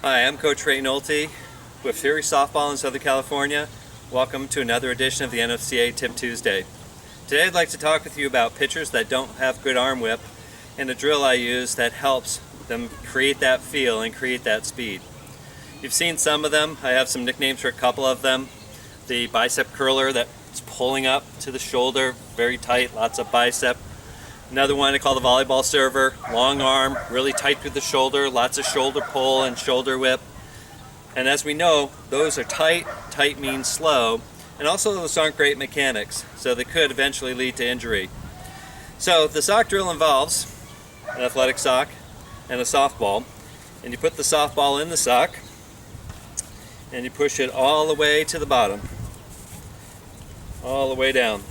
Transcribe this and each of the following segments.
Hi, I'm Coach Ray Noelte with Theory Softball in Southern California. Welcome to another edition of the NFCA Tip Tuesday. Today I'd like to talk with you about pitchers that don't have good arm whip and a drill I use that helps them create that feel and create that speed. You've seen some of them. I have some nicknames for a couple of them. The bicep curler that's pulling up to the shoulder, very tight, lots of bicep. Another one I call the volleyball server, long arm, really tight through the shoulder, lots of shoulder pull and shoulder whip. And as we know, those are tight. Tight means slow, and also those aren't great mechanics, so they could eventually lead to injury. So the sock drill involves an athletic sock and a softball, and you put the softball in the sock and you push it all the way to the bottom, all the way down.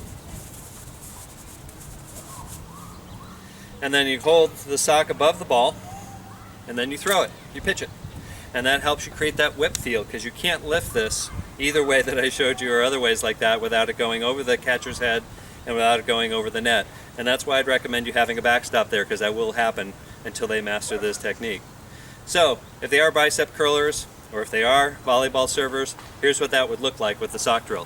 And then you hold the sock above the ball, and then you throw it, you pitch it. And that helps you create that whip feel, because you can't lift this either way that I showed you or other ways like that without it going over the catcher's head and without it going over the net. And that's why I'd recommend you having a backstop there, because that will happen until they master this technique. So if they are bicep curlers or if they are volleyball servers, here's what that would look like with the sock drill.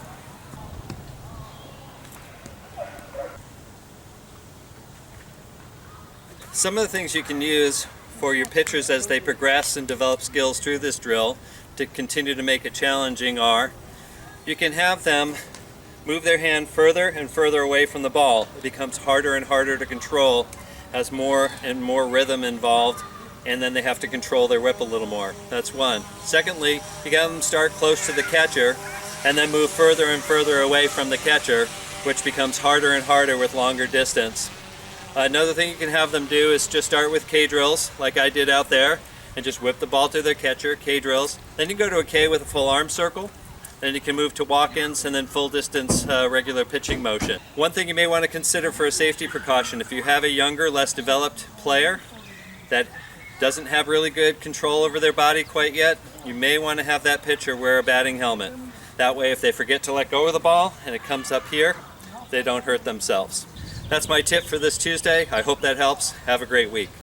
Some of the things you can use for your pitchers as they progress and develop skills through this drill to continue to make it challenging are, you can have them move their hand further and further away from the ball. It becomes harder and harder to control as more and more rhythm involved, and then they have to control their whip a little more. That's one. Secondly, you got them start close to the catcher and then move further and further away from the catcher, which becomes harder and harder with longer distance. Another thing you can have them do is just start with K drills, like I did out there, and just whip the ball to their catcher, K drills. Then you go to a K with a full arm circle. Then you can move to walk-ins and then full distance regular pitching motion. One thing you may want to consider for a safety precaution, if you have a younger, less developed player that doesn't have really good control over their body quite yet, you may want to have that pitcher wear a batting helmet. That way, if they forget to let go of the ball and it comes up here, they don't hurt themselves. That's my tip for this Tuesday. I hope that helps. Have a great week.